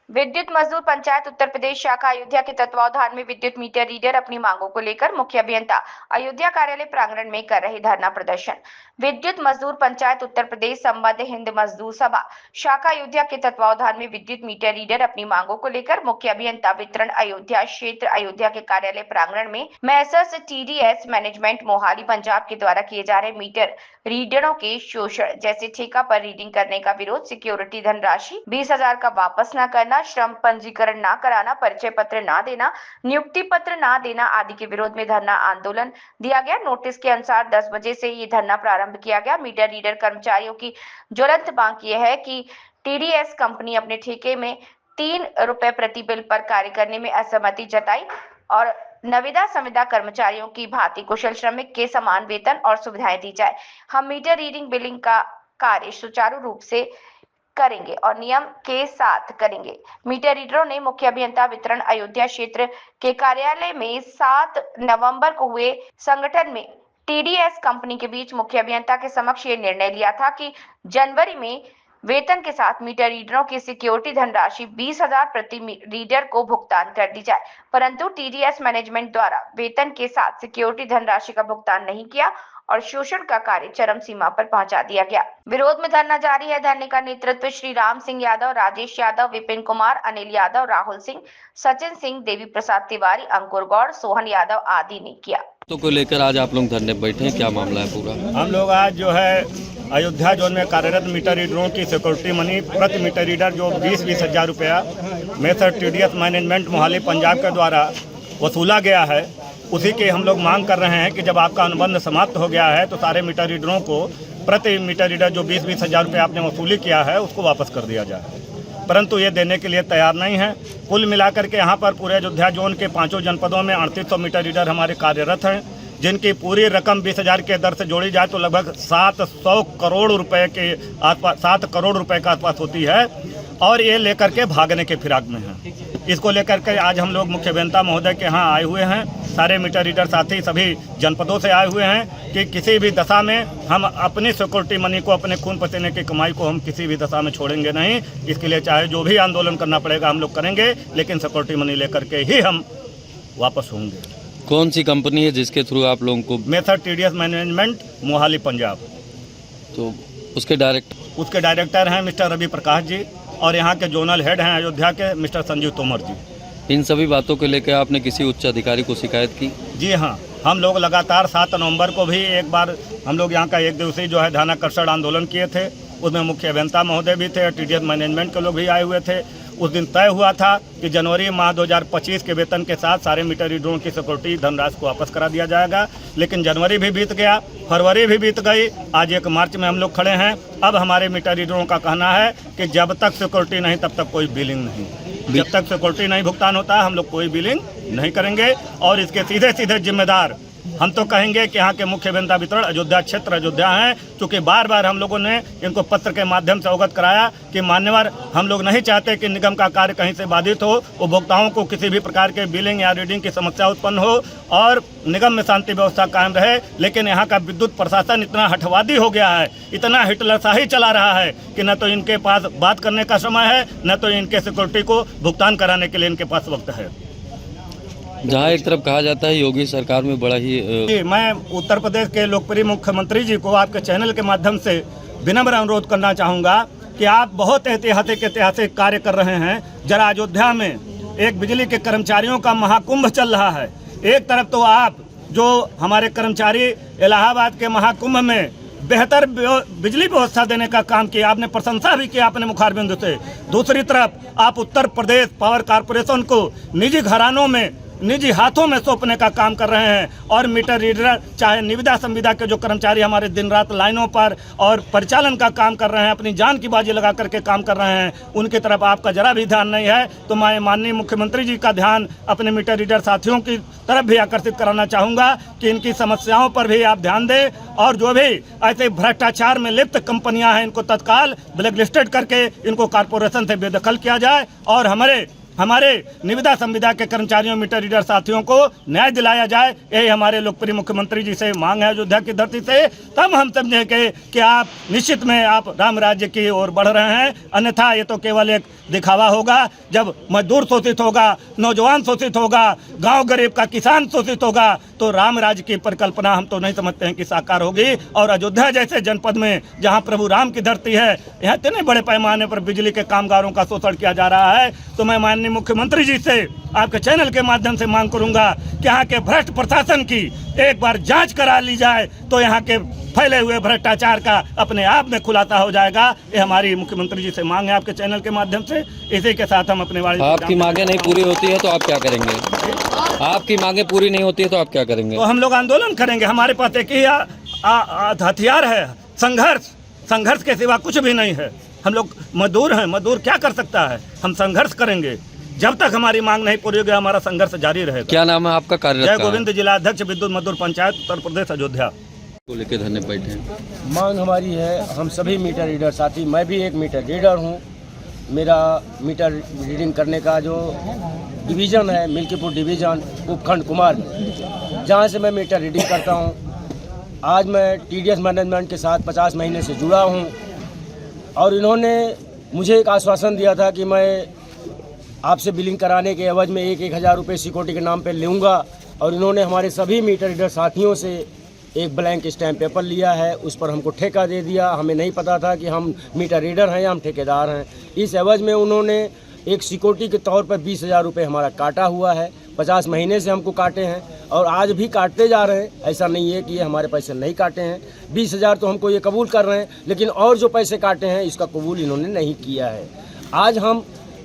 विद्युत मजदूर पंचायत उत्तर प्रदेश शाखा अयोध्या के तत्वावधान में विद्युत मीटर रीडर अपनी मांगों को लेकर मुख्य अभियंता अयोध्या कार्यालय प्रांगण में कर रहे धरना प्रदर्शन। विद्युत मजदूर पंचायत उत्तर प्रदेश संबद्ध हिंद मजदूर सभा शाखा अयोध्या के तत्वावधान में विद्युत मीटर रीडर अपनी मांगों को लेकर मुख्य अभियंता वितरण अयोध्या क्षेत्र अयोध्या के कार्यालय प्रांगण में Messrs TDS management Mohali Punjab के द्वारा किए जा रहे मीटर रीडरों के शोषण जैसे ठेका पर रीडिंग करने का विरोध, सिक्योरिटी धनराशि 20,000 का वापस न करना, श्रम पंजीकरण न कराना, परिचय पत्र न देना, नियुक्ति पत्र न देना आदि के विरोध में धरना आंदोलन दिया गया। नोटिस के अनुसार 10 बजे से ये धरना प्रारंभ किया गया। मीटर रीडर कर्मचारियों की ज्वलंत मांग यह है कि TDS कंपनी अपने ठेके में 3 रुपए प्रति बिल पर कार्य करने में असहमति जताई और नविदा संविदा कर्मचारियों की भांति कुशल श्रमिक के समान वेतन और सुविधाएं दी जाए। हम मीटर रीडिंग बिलिंग का कार्य सुचारू रूप से करेंगे और नियम के साथ करेंगे। मीटर रीडरों ने मुख्य अभियंता वितरण अयोध्या क्षेत्र के कार्यालय में 7 नवंबर को हुए संगठन में TDS कंपनी के बीच मुख्य अभियंता के समक्ष ये निर्णय लिया था कि जनवरी में वेतन के साथ मीटर रीडरों की सिक्योरिटी धनराशि 20,000 प्रति रीडर को भुगतान कर दी जाए, परंतु TDS मैनेजमेंट द्वारा वेतन के साथ सिक्योरिटी धनराशि का भुगतान नहीं किया और शोषण का कार्य चरम सीमा पर पहुंचा दिया गया। विरोध में धरना जारी है। धरने का नेतृत्व श्री राम सिंह यादव, राजेश यादव, विपिन कुमार, अनिल यादव, राहुल सिंह, सचिन सिंह, देवी प्रसाद तिवारी, अंकुर गौड़, सोहन यादव आदि ने किया। तो को लेकर आज आप लोग धरने बैठे हैं, क्या मामला है पूरा? हम लोग आज जो है अयोध्या जोन में कार्यरत मीटर रीडरों की सिक्योरिटी मनी प्रति मीटर रीडर जो 20-20 हज़ार रुपया Messrs TDS management Mohali Punjab के द्वारा वसूला गया है, उसी की हम लोग मांग कर रहे हैं कि जब आपका अनुबंध समाप्त हो गया है तो सारे मीटर रीडरों को प्रति मीटर रीडर जो 20-20 हज़ार रुपये आपने वसूली किया है उसको वापस कर दिया जाए, परंतु ये देने के लिए तैयार नहीं है। कुल मिलाकर के यहाँ पर पूरे अयोध्या जोन के 5 जनपदों में 3800 मीटर रीडर हमारे कार्यरत हैं, जिनकी पूरी रकम 20,000 के दर से जोड़ी जाए तो लगभग 700 करोड़ रुपए के आसपास 7 करोड़ रुपए के आसपास होती है और ये लेकर के भागने के फिराक में हैं। इसको लेकर के आज हम लोग मुख्य अभियंता महोदय के यहाँ आए हुए हैं। सारे मीटर रीडर साथी सभी जनपदों से आए हुए हैं कि किसी भी दशा में हम अपनी सिक्योरिटी मनी को, अपने खून पसीने की कमाई को हम किसी भी दशा में छोड़ेंगे नहीं। इसके लिए चाहे जो भी आंदोलन करना पड़ेगा हम लोग करेंगे, लेकिन सिक्योरिटी मनी लेकर के ही हम वापस होंगे। कौन सी कंपनी है जिसके थ्रू आप लोगों को? Messrs TDS management Mohali Punjab. तो उसके डायरेक्टर हैं मिस्टर रवि प्रकाश जी और यहाँ के जोनल हेड हैं अयोध्या के मिस्टर संजीव तोमर जी। इन सभी बातों को लेकर आपने किसी उच्च अधिकारी को शिकायत की? जी हाँ, हम लोग लगातार 7 नवंबर को भी एक बार हम लोग यहाँ का एक दिवसीय जो है ध्यानाकर्षण आंदोलन किए थे। उसमें मुख्य अभियंता महोदय भी थे, TDS मैनेजमेंट के लोग भी आए हुए थे। उस दिन तय हुआ था कि जनवरी माह 2025 के वेतन के साथ सारे मीटर रीडरों की सिक्योरिटी धनराशि को वापस करा दिया जाएगा, लेकिन जनवरी भी बीत गया, फरवरी भी बीत गई, आज 1 मार्च में हम लोग खड़े हैं। अब हमारे मीटर रीडरों का कहना है कि जब तक सिक्योरिटी नहीं तब तक कोई बिलिंग नहीं, जब तक सिक्योरिटी नहीं भुगतान होता है हम लोग कोई बिलिंग नहीं करेंगे। और इसके सीधे सीधे जिम्मेदार हम तो कहेंगे कि यहाँ के मुख्य अभियंता वितरण अयोध्या क्षेत्र अयोध्या हैं, क्योंकि बार बार हम लोगों ने इनको पत्र के माध्यम से अवगत कराया कि मान्यवर हम लोग नहीं चाहते कि निगम का कार्य कहीं से बाधित हो, उपभोक्ताओं को किसी भी प्रकार के बिलिंग या रीडिंग की समस्या उत्पन्न हो और निगम में शांति व्यवस्था कायम रहे। लेकिन यहाँ का विद्युत प्रशासन इतना हठवादी हो गया है, इतना हिटलरशाही चला रहा है कि न तो इनके पास बात करने का समय है, न तो इनके सिक्योरिटी को भुगतान कराने के लिए इनके पास वक्त है। जहाँ एक तरफ कहा जाता है योगी सरकार में बड़ा ही मैं उत्तर प्रदेश के लोकप्रिय मुख्यमंत्री जी को आपके चैनल के माध्यम से विनम्र अनुरोध करना चाहूँगा कि आप बहुत ऐतिहासिक कार्य कर रहे हैं। जरा अयोध्या में एक बिजली के कर्मचारियों का महाकुंभ चल रहा है। एक तरफ तो आप जो हमारे कर्मचारी इलाहाबाद के महाकुंभ में बेहतर बिजली व्यवस्था देने का काम किया, आपने प्रशंसा भी किया अपने मुखारबिंद से। दूसरी तरफ आप उत्तर प्रदेश पावर कॉरपोरेशन को निजी घरानों में, निजी हाथों में सौंपने का काम कर रहे हैं और मीटर रीडर चाहे निविदा संविदा के जो कर्मचारी हमारे दिन रात लाइनों पर और परिचालन का काम कर रहे हैं, अपनी जान की बाजी लगा करके काम कर रहे हैं, उनकी तरफ आपका जरा भी ध्यान नहीं है। तो मैं माननीय मुख्यमंत्री जी का ध्यान अपने मीटर रीडर साथियों की तरफ भी आकर्षित कराना चाहूँगा कि इनकी समस्याओं पर भी आप ध्यान दें और जो भी ऐसे भ्रष्टाचार में लिप्त कंपनियाँ हैं इनको तत्काल ब्लैक लिस्टेड करके इनको कॉरपोरेशन से बेदखल किया जाए और हमारे हमारे निविदा संविदा के कर्मचारियों मीटर रीडर साथियों को न्याय दिलाया जाए, यही हमारे लोकप्रिय मुख्यमंत्री जी से मांग है अयोध्या की धरती से। तब हम समझेंगे कि आप निश्चित में आप राम राज्य की ओर बढ़ रहे हैं, अन्यथा ये तो केवल एक दिखावा होगा। जब मजदूर शोषित होगा, नौजवान शोषित होगा, गांव गरीब का किसान शोषित होगा, तो राम राज्य की परिकल्पना हम तो नहीं समझते हैं कि साकार होगी। और अयोध्या जैसे जनपद में जहां प्रभु राम की धरती है, यहाँ इतने बड़े पैमाने पर बिजली के कामगारों का शोषण किया जा रहा है, तो मैं माननीय मुख्यमंत्री जी से आपके चैनल के माध्यम से मांग करूंगा कि यहाँ के भ्रष्ट प्रशासन की एक बार जांच करा ली जाए, तो यहाँ के फैले हुए भ्रष्टाचार का अपने आप में खुलासा हो जाएगा। ये हमारी मुख्यमंत्री जी से मांग है आपके चैनल के माध्यम से। इसी के साथ हम अपने वाणी आपकी मांगे नहीं पूरी होती है तो आप क्या करेंगे? आपकी मांगे पूरी नहीं होती है तो आप क्या करेंगे? तो हम लोग आंदोलन करेंगे। हमारे पास एक ही हथियार है, संघर्ष। संघर्ष के सिवा कुछ भी नहीं है। हम लोग मजदूर हैं, मजदूर क्या कर सकता है? हम संघर्ष करेंगे, जब तक हमारी मांग नहीं पूरी होगी हमारा संघर्ष जारी रहेगा। क्या नाम है आपका? कार्यरत जय गोविंद, जिला अध्यक्ष विद्युत मजदूर पंचायत उत्तर प्रदेश अयोध्या को लेकर धरने बैठे हैं। मांग हमारी है, हम सभी मीटर रीडर साथी, मैं भी एक मीटर रीडर हूँ। मेरा मीटर रीडिंग करने का जो डिवीज़न है मिल्कीपुर डिवीज़न उपखंड कुमार, जहाँ से मैं मीटर रीडिंग करता हूँ। आज मैं TDS मैनेजमेंट के साथ 50 महीने से जुड़ा हूँ और इन्होंने मुझे एक आश्वासन दिया था कि मैं आपसे बिलिंग कराने के एवज में 1,000 रुपये सिक्योरिटी के नाम पर लूँगा। और इन्होंने हमारे सभी मीटर रीडर साथियों से एक ब्लैंक स्टैम्प पेपर लिया है, उस पर हमको ठेका दे दिया। हमें नहीं पता था कि हम मीटर रीडर हैं या हम ठेकेदार हैं। इस एवज में उन्होंने एक सिक्योरिटी के तौर पर 20,000 रुपये हमारा काटा हुआ है। 50 महीने से हमको काटे हैं और आज भी काटते जा रहे हैं। ऐसा नहीं है कि ये हमारे पैसे नहीं काटे हैं। 20,000 तो हमको ये कबूल कर रहे हैं, लेकिन और जो पैसे काटे हैं इसका कबूल इन्होंने नहीं किया है। आज हम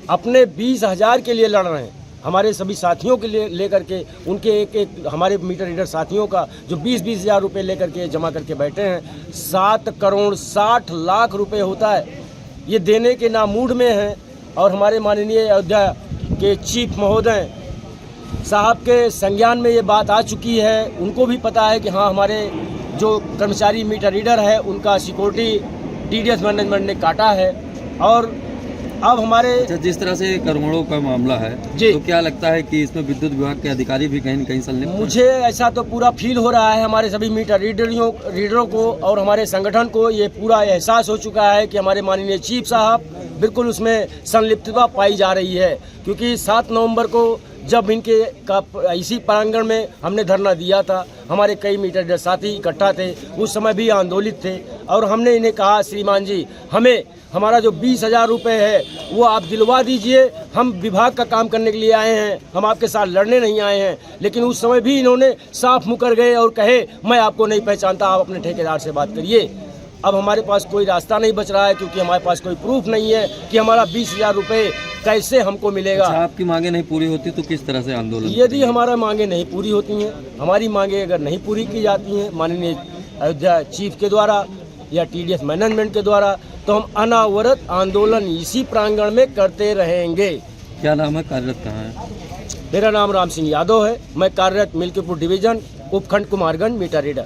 अपने 20,000 के लिए लड़ रहे हैं, हमारे सभी साथियों के लिए लेकर के, उनके एक हमारे मीटर रीडर साथियों का जो 20-20 हज़ार रुपये लेकर के जमा करके बैठे हैं। 7 करोड़ 60 लाख रुपए होता है, ये देने के नामूड में हैं। और हमारे माननीय अयोध्या के चीफ महोदय साहब के संज्ञान में ये बात आ चुकी है। उनको भी पता है कि हाँ, हमारे जो कर्मचारी मीटर रीडर है उनका सिक्योरिटी TDS मैनेजमेंट ने काटा है। और अब हमारे जिस तरह से करोड़ों का मामला है जी, तो क्या लगता है कि इसमें विद्युत विभाग के अधिकारी भी कहीं न कहीं संलिप्त हैं? मुझे ऐसा तो पूरा फील हो रहा है। हमारे सभी मीटर रीडरों को और हमारे संगठन को ये पूरा एहसास हो चुका है कि हमारे माननीय चीफ साहब बिल्कुल उसमें संलिप्तता पाई जा रही है। क्योंकि 7 नवंबर को जब इनके का इसी प्रांगण में हमने धरना दिया था, हमारे कई मीटर रीडर साथी इकट्ठा थे, उस समय भी आंदोलित थे। और हमने इन्हें कहा, श्रीमान जी, हमें हमारा जो 20,000 रुपये है वो आप दिलवा दीजिए। हम विभाग का काम करने के लिए आए हैं, हम आपके साथ लड़ने नहीं आए हैं। लेकिन उस समय भी इन्होंने साफ मुकर गए और कहे, मैं आपको नहीं पहचानता, आप अपने ठेकेदार से बात करिए। अब हमारे पास कोई रास्ता नहीं बच रहा है, क्योंकि हमारे पास कोई प्रूफ नहीं है कि हमारा 20,000 रुपये कैसे हमको मिलेगा। अच्छा, आपकी मांगे नहीं पूरी होती तो किस तरह से आंदोलन? यदि हमारा मांगे नहीं पूरी होती हैं, हमारी मांगे अगर नहीं पूरी की जाती हैं माननीय अयोध्या चीफ के द्वारा या TDS मैनेजमेंट के द्वारा, तो हम अनावरत आंदोलन इसी प्रांगण में करते रहेंगे। क्या नाम है? कार्यरत कहाँ है? मेरा नाम राम सिंह यादव है, मैं कार्यरत मिल्कीपुर डिवीज़न उपखंड कुमारगंज मीटर रीडर।